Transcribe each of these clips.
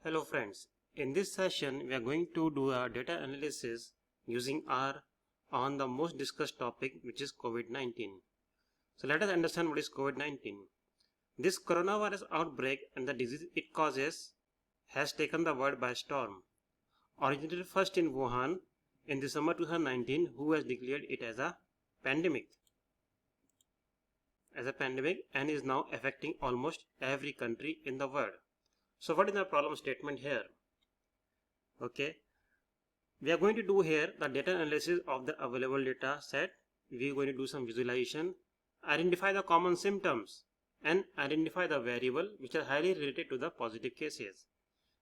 Hello friends, in this session we are going to do a data analysis using R on the most discussed topic, which is COVID-19. So let us understand what is COVID-19. This coronavirus outbreak and the disease it causes has taken the world by storm. Originated first in Wuhan in December 2019, who has declared it as a pandemic and is now affecting almost every country in the world. So what is the problem statement here? Okay, we are going to do here the data analysis of the available data set. We are going to do some visualization, identify the common symptoms, and identify the variable which are highly related to the positive cases.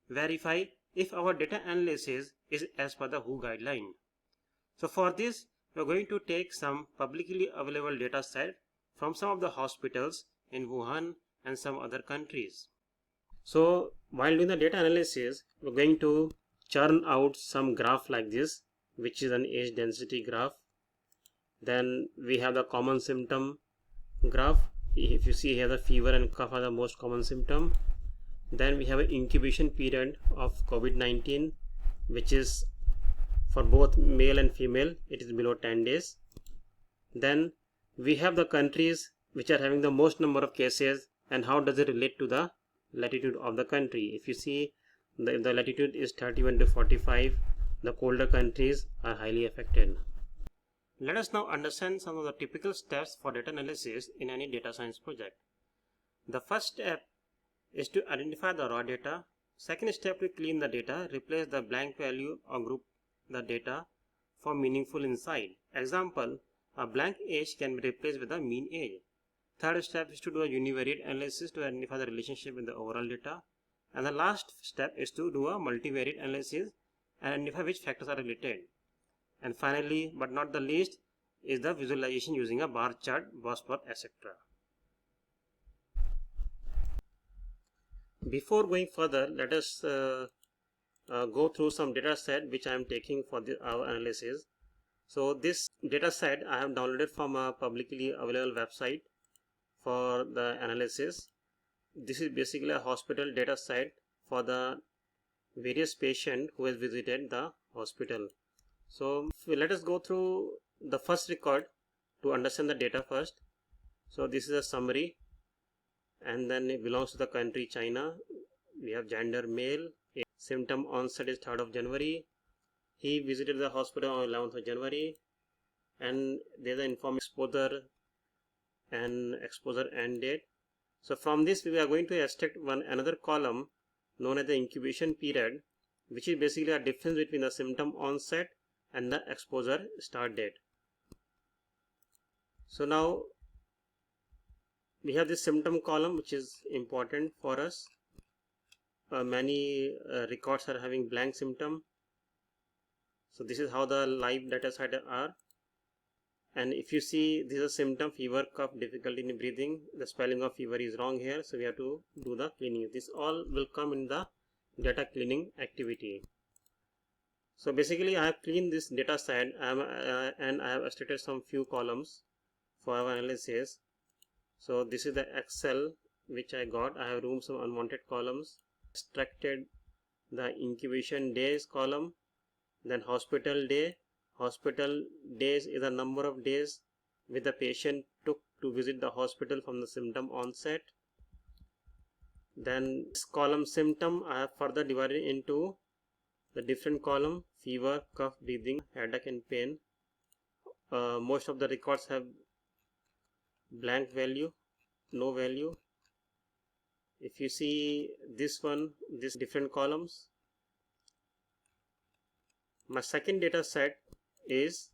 Verify if our data analysis is as per the WHO guideline. So for this, we are going to take some publicly available data set from some of the hospitals in Wuhan and some other countries. So while doing the data analysis, we're going to churn out some graph like this, which is an age density graph. Then we have the common symptom graph. If you see here, the fever and cough are the most common symptom. Then we have an incubation period of COVID-19, which is for both male and female, it is below 10 days. Then we have the countries which are having the most number of cases and how does it relate to the latitude of the country. If you see, the latitude is 31 to 45, the colder countries are highly affected. Let us now understand some of the typical steps for data analysis in any data science project. The first step is to identify the raw data. Second step, to clean the data, replace the blank value or group the data for meaningful insight. Example, a blank age can be replaced with a mean age. Third step is to do a univariate analysis to identify the relationship in the overall data. And the last step is to do a multivariate analysis and identify which factors are related. And finally, but not the least, is the visualization using a bar chart, box plot, etc. Before going further, let us go through some data set which I am taking for our analysis. So this data set I have downloaded from a publicly available website for the analysis. This is basically a hospital data set for the various patient who has visited the hospital. So let us go through the first record to understand the data first. So this is a summary, and then it belongs to the country China. We have gender male, symptom onset is 3rd of January. He visited the hospital on 11th of January, and there's an information exposure and exposure end date. So from this we are going to extract another column known as the incubation period, which is basically a difference between the symptom onset and the exposure start date. So now we have this symptom column, which is important for us. Many records are having blank symptom. So this is how the live data set are. And if you see, this is a symptom, fever, cough, difficulty in breathing. The spelling of fever is wrong here, so we have to do the cleaning. This all will come in the data cleaning activity. So basically I have cleaned this data set and I have extracted some few columns for our analysis. So this is the Excel which I got. I have removed some unwanted columns, extracted the incubation days column, then hospital day. Hospital days is the number of days which the patient took to visit the hospital from the symptom onset. Then this column symptom I have further divided into the different column: fever, cough, breathing, headache and pain. Most of the records have blank value, no value. If you see this one, this different columns. My second data set is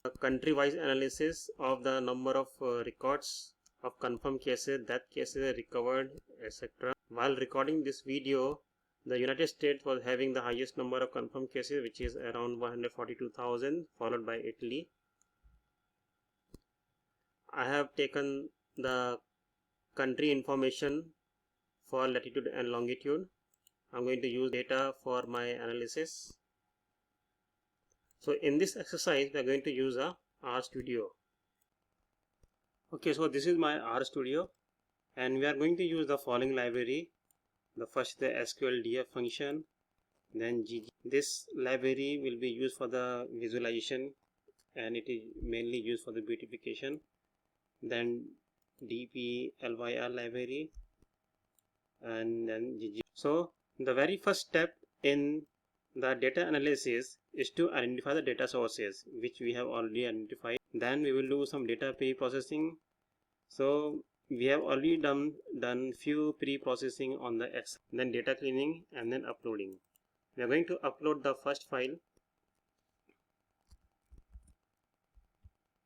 a country-wise analysis of the number of records of confirmed cases, death cases, recovered, etc. While recording this video, the United States was having the highest number of confirmed cases, which is around 142,000, followed by Italy. I have taken the country information for latitude and longitude. I'm going to use data for my analysis. So in this exercise, we are going to use a RStudio. Okay, so this is my RStudio, and we are going to use the following library: The first, the SQLDF function, then GG. This library will be used for the visualization and it is mainly used for the beautification. Then DPLYR library and then GG. So the very first step in the data analysis is to identify the data sources, which we have already identified. Then we will do some data pre-processing. So we have already done few pre-processing on the Excel, then data cleaning and then uploading. We are going to upload the first file.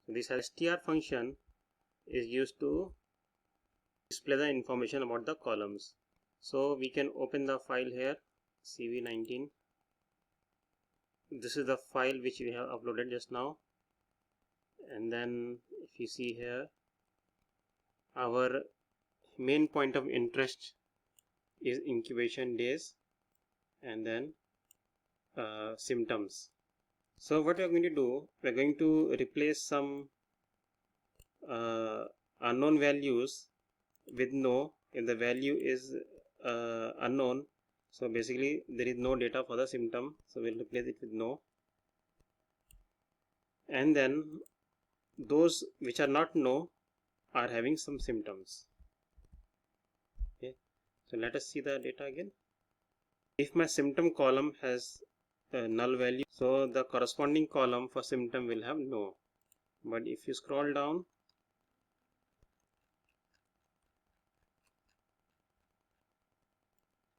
So this str function is used to display the information about the columns. So we can open the file here, CV19. This is the file which we have uploaded just now. And then if you see here, our main point of interest is incubation days and then symptoms. So what we are going to do, we are going to replace some unknown values with no. If the value is unknown, so basically there is no data for the symptom, so we'll replace it with no. And then those which are not no are having some symptoms. Okay, so let us see the data again. If my symptom column has a null value, so the corresponding column for symptom will have no. But if you scroll down,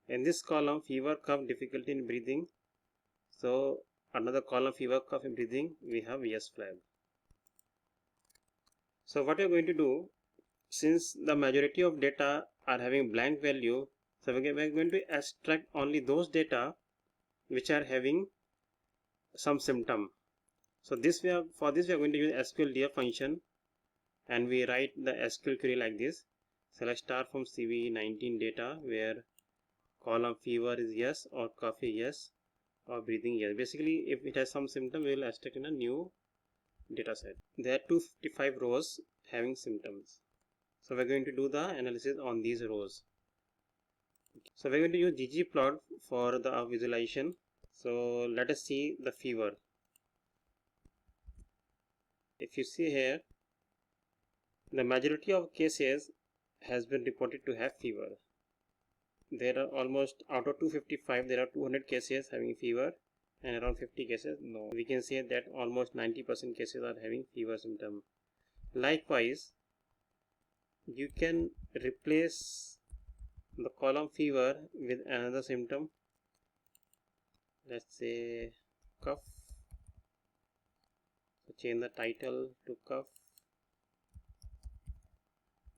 in this column, fever, cough, difficulty in breathing, so another column, fever, cough and breathing, we have yes flag. So what we are going to do, since the majority of data are having blank value, so we are going to extract only those data which are having some symptom. So for this we are going to use SQLDF function, and we write the SQL query like this: select star from CV19 data where column fever is yes or cough is yes or breathing yes. Basically, if it has some symptom, we will extract in a new data set. There are 255 rows having symptoms. So we're going to do the analysis on these rows. So we're going to use ggplot for the visualization. So let us see the fever. If you see here, the majority of cases has been reported to have fever. There are almost, out of 255, there are 200 cases having fever and around 50 cases no. We can say that almost 90% cases are having fever symptom. Likewise, you can replace the column fever with another symptom. Let's say cough. So change the title to cough,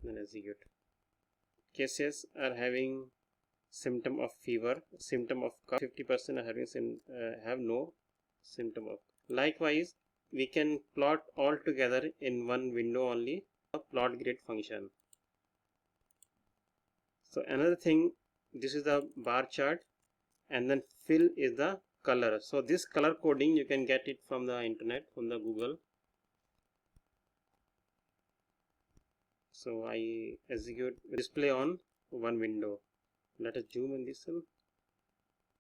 then execute. Cases are having symptom of fever, symptom of cough. 50% are having have no symptom of. Likewise, we can plot all together in one window only, a plot grid function. So another thing, this is the bar chart, and then fill is the color. So this color coding you can get it from the internet, from the Google. So I execute display on one window. Let us zoom in this one.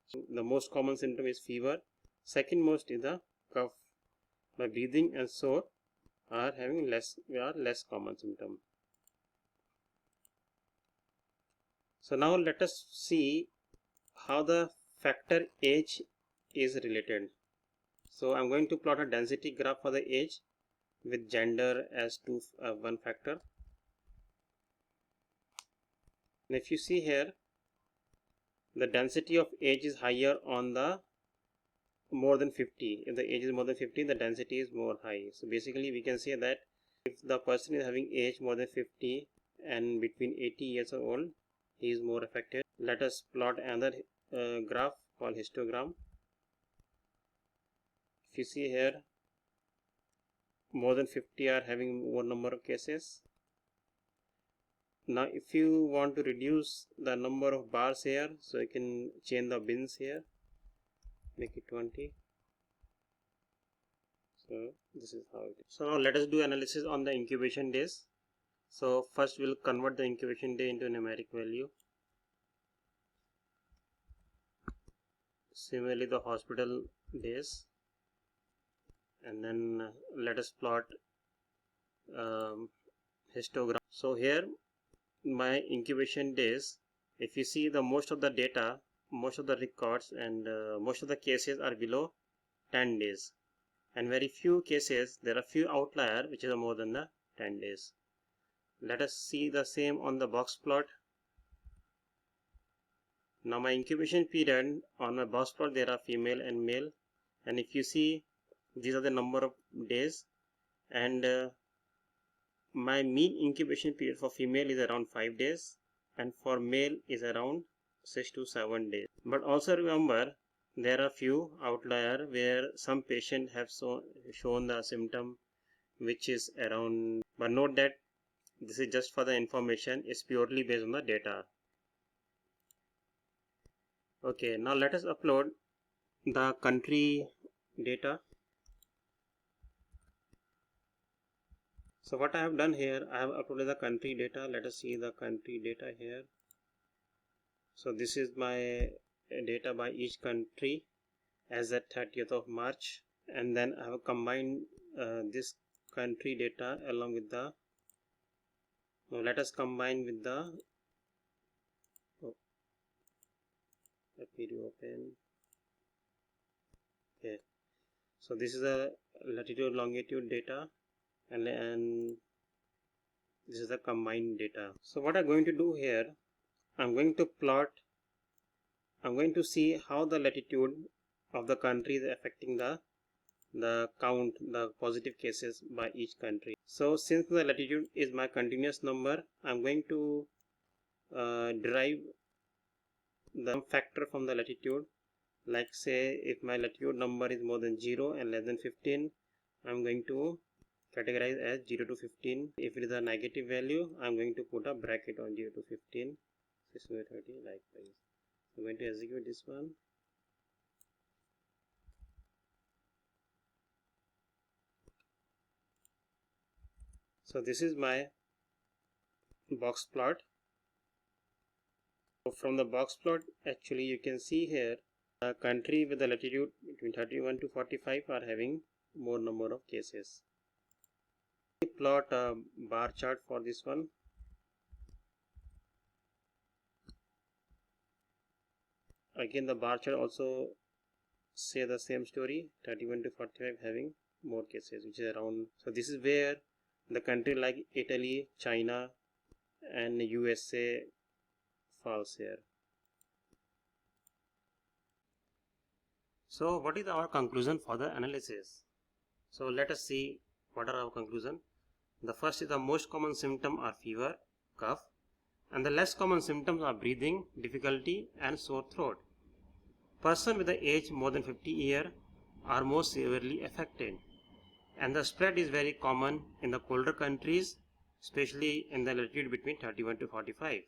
So the most common symptom is fever. Second most is the cough. By breathing and sore are having less common symptom. So now let us see how the factor age is related. So I'm going to plot a density graph for the age with gender as one factor. And if you see here, the density of age is higher on the more than 50. If the age is more than 50, the density is more high. So basically we can say that if the person is having age more than 50 and between 80 years old, he is more affected. Let us plot another graph called histogram. If you see here, more than 50 are having more number of cases. Now if you want to reduce the number of bars here, so you can change the bins here, make it 20. So this is how it is. So now let us do analysis on the incubation days. So first we'll convert the incubation day into a numeric value. similarly the hospital days, and then let us plot histogram. So here my incubation days, if you see the most of the data, most of the records and most of the cases are below 10 days, and very few cases, there are few outlier which is more than the 10 days. Let us see the same on the box plot. Now my incubation period on my box plot, there are female and male, and if you see these are the number of days, and my mean incubation period for female is around 5 days and for male is around 6 to 7 days. But also remember, there are few outlier where some patient have shown the symptom which is around, but note that this is just for the information, it's purely based on the data. Okay, now let us upload the country data. So what I have done here, I have uploaded the country data. Let us see the country data here. So this is my data by each country as at 30th of March, and then I have combined this country data along with the, now let us combine with the, let me reopen. Okay, so this is a latitude longitude data, and this is the combined data. So what I'm going to do here, I'm going to plot, I'm going to see how the latitude of the country is affecting the count, the positive cases by each country. So since the latitude is my continuous number, I'm going to derive the factor from the latitude. Like say if my latitude number is more than 0 and less than 15, I'm going to categorize as 0 to 15. If it is a negative value, I'm going to put a bracket on 0 to 15, 630 likewise. I'm going to execute this one. So this is my box plot. So from the box plot, actually you can see here a country with the latitude between 31 to 45 are having more number of cases. Plot a bar chart for this one. Again the bar chart also say the same story, 31 to 45 having more cases, which is around, so this is where the country like Italy, China and USA falls here. So what is our conclusion for the analysis? So let us see what are our conclusion. The first is the most common symptom are fever, cough, and the less common symptoms are breathing difficulty and sore throat. Person with the age more than 50 years are more severely affected, and the spread is very common in the colder countries, especially in the latitude between 31 to 45.